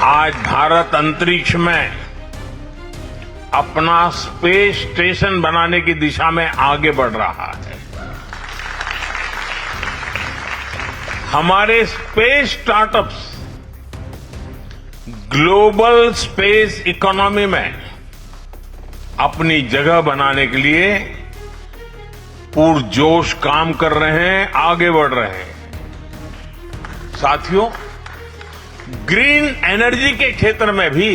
आज भारत अंतरिक्ष में अपना स्पेस स्टेशन बनाने की दिशा में आगे बढ़ रहा है। हमारे space startups global space economy में अपनी जगह बनाने के लिए पुरजोश काम कर रहे हैं, आगे बढ़ रहे हैं। साथियों, ग्रीन एनर्जी के क्षेत्र में भी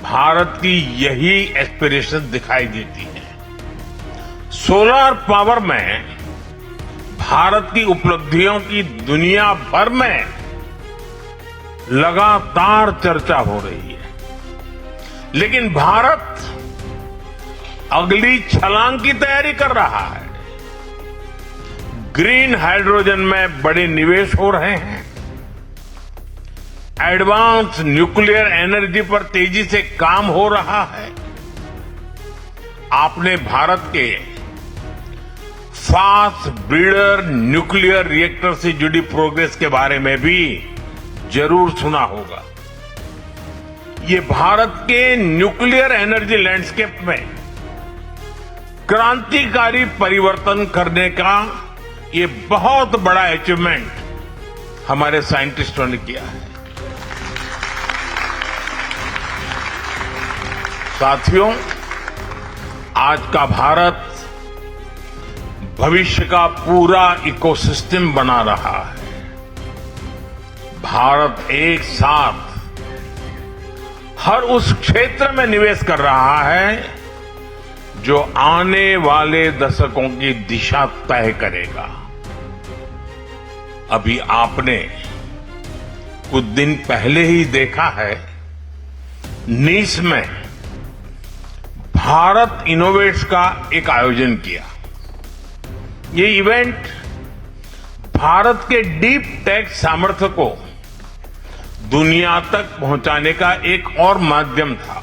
भारत की यही एस्पिरेशन दिखाई देती है। सोलर पावर में भारत की उपलब्धियों की दुनिया भर में लगातार चर्चा हो रही है, लेकिन भारत अगली छलांग की तैयारी कर रहा है। ग्रीन हाइड्रोजन में बड़े निवेश हो रहे हैं। एडवांस न्यूक्लियर एनर्जी पर तेजी से काम हो रहा है। आपने भारत के फास्ट ब्रीडर न्यूक्लियर रिएक्टर से जुड़ी प्रोग्रेस के बारे में भी जरूर सुना होगा। ये भारत के न्यूक्लियर एनर्जी लैंडस्केप में क्रांतिकारी परिवर्तन करने का ये बहुत बड़ा अचीवमेंट हमारे साइंटिस्टों ने किया है। साथियों, आज का भारत भविष्य का पूरा इकोसिस्टम बना रहा है। भारत एक साथ हर उस क्षेत्र में निवेश कर रहा है जो आने वाले दशकों की दिशा तय करेगा। अभी आपने कुछ दिन पहले ही देखा है, नीस में भारत इनोवेट्स का एक आयोजन किया। ये इवेंट भारत के डीप टेक सामर्थ्य को दुनिया तक पहुंचाने का एक और माध्यम था।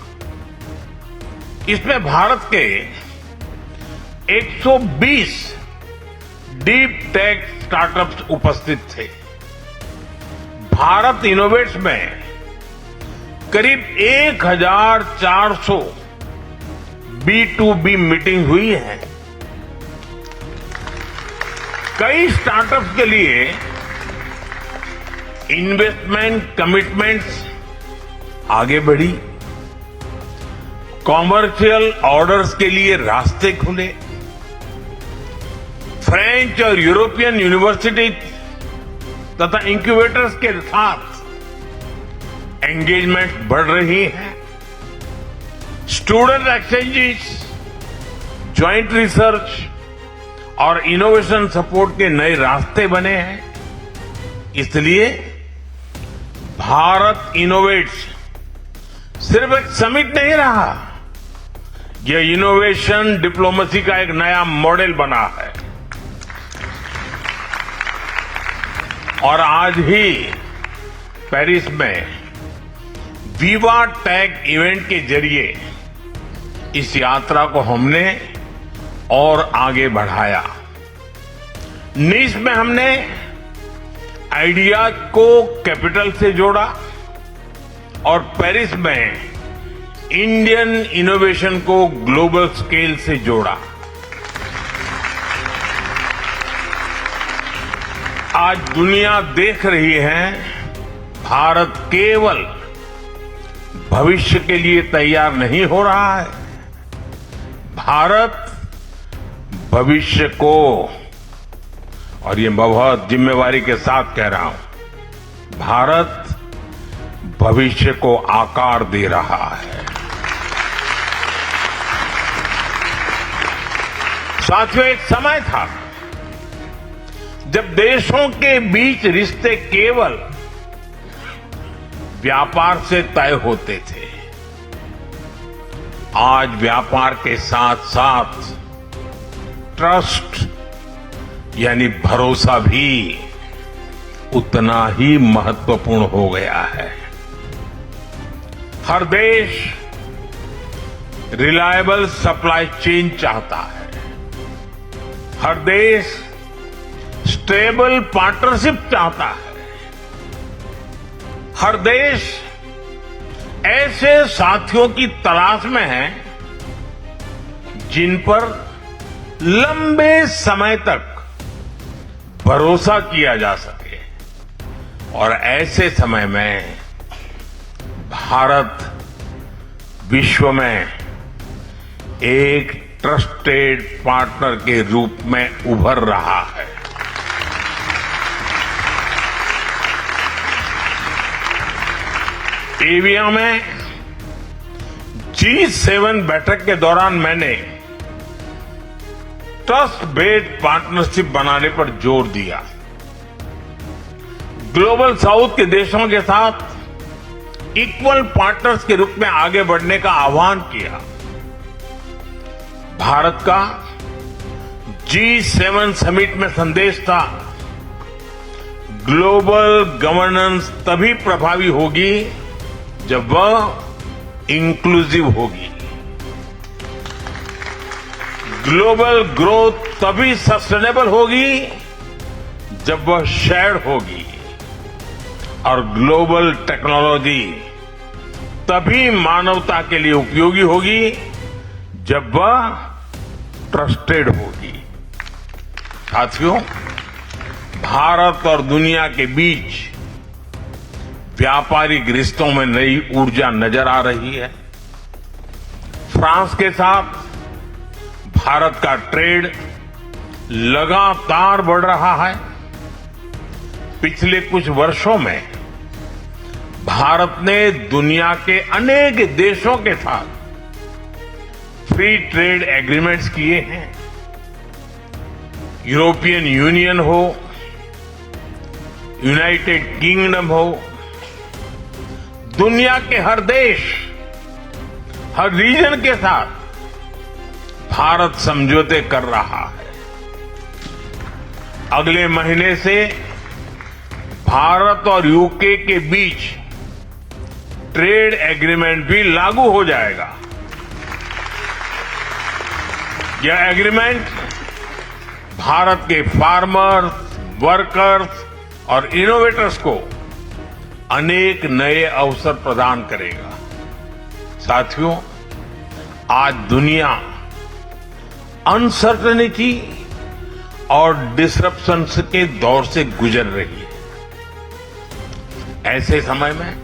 इसमें भारत के 120 डीप टेक स्टार्टअप्स उपस्थित थे। भारत इनोवेट्स में करीब 1400 B2B मीटिंग हुई है। कई स्टार्टअप्स के लिए इन्वेस्टमेंट कमिटमेंट्स आगे बढ़ी। कॉमर्शियल ऑर्डर्स के लिए रास्ते खुले। फ्रेंच और यूरोपियन यूनिवर्सिटी तथा इंक्यूबेटर्स के साथ एंगेजमेंट बढ़ रही है। स्टूडेंट एक्सचेंजेस, ज्वाइंट रिसर्च और इनोवेशन सपोर्ट के नए रास्ते बने हैं। इसलिए भारत इनोवेट्स सिर्फ एक समिट नहीं रहा, यह इनोवेशन डिप्लोमेसी का एक नया मॉडल बना है। और आज ही पेरिस में विवा टेक इवेंट के जरिए इस यात्रा को हमने और आगे बढ़ाया। नीस में हमने आइडिया को कैपिटल से जोड़ा और पेरिस में इंडियन इनोवेशन को ग्लोबल स्केल से जोड़ा। आज दुनिया देख रही है, भारत केवल भविष्य के लिए तैयार नहीं हो रहा है, भारत भविष्य को, और ये मैं बहुत जिम्मेवारी के साथ कह रहा हूं, भारत भविष्य को आकार दे रहा है। साथियों, एक समय था जब देशों के बीच रिश्ते केवल व्यापार से तय होते थे। आज व्यापार के साथ साथ ट्रस्ट यानी भरोसा भी उतना ही महत्वपूर्ण हो गया है। हर देश रिलायबल सप्लाई चेन चाहता है। हर देश स्टेबल पार्टनरशिप चाहता है। हर देश ऐसे साथियों की तलाश में है जिन पर लंबे समय तक भरोसा किया जा सके और ऐसे समय में भारत विश्व में एक ट्रस्टेड पार्टनर के रूप में उभर रहा है। एविया में G7 बैठक के दौरान मैंने ट्रस्ट बेस्ड पार्टनरशिप बनाने पर जोर दिया। ग्लोबल साउथ के देशों के साथ इक्वल पार्टनर्स के रूप में आगे बढ़ने का आह्वान किया। भारत का G7 समिट में संदेश था, ग्लोबल गवर्नेंस तभी प्रभावी होगी जब वह इंक्लूसिव होगी। ग्लोबल ग्रोथ तभी सस्टेनेबल होगी जब वह शेयर्ड होगी और ग्लोबल टेक्नोलॉजी तभी मानवता के लिए उपयोगी होगी जब वह ट्रस्टेड होगी। साथियों, भारत और दुनिया के बीच व्यापारिक रिश्तों में नई ऊर्जा नजर आ रही है। फ्रांस के साथ भारत का ट्रेड लगातार बढ़ रहा है। पिछले कुछ वर्षों में भारत ने दुनिया के अनेक देशों के साथ फ्री ट्रेड एग्रीमेंट्स किए हैं। यूरोपियन यूनियन हो, यूनाइटेड किंगडम हो, दुनिया के हर देश, हर रीजन के साथ भारत समझौते कर रहा है। अगले महीने से भारत और यूके के बीच ट्रेड एग्रीमेंट भी लागू हो जाएगा। यह एग्रीमेंट भारत के फार्मर्स, वर्कर्स और इनोवेटर्स को अनेक नए अवसर प्रदान करेगा। साथियों, आज दुनिया अनसर्टेनिटी और डिसरप्शंस के दौर से गुजर रही है। ऐसे समय में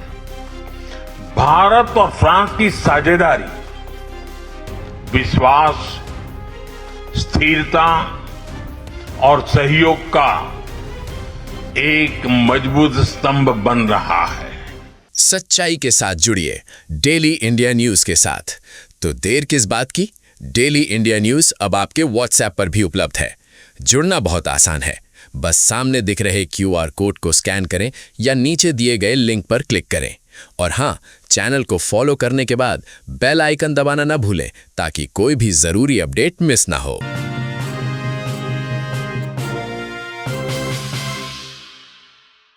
भारत और फ्रांस की साझेदारी विश्वास, स्थिरता और सहयोग का एक मजबूत स्तंभ बन रहा है। सच्चाई के साथ जुड़िए डेली इंडिया न्यूज के साथ। तो देर किस बात की? डेली इंडिया न्यूज अब आपके व्हाट्सएप पर भी उपलब्ध है। जुड़ना बहुत आसान है, बस सामने दिख रहे QR कोड को स्कैन करें या नीचे दिए गए लिंक पर क्लिक करें। और हाँ, चैनल को फॉलो करने के बाद बेल आइकन दबाना ना भूलें ताकि कोई भी जरूरी अपडेट मिस ना हो।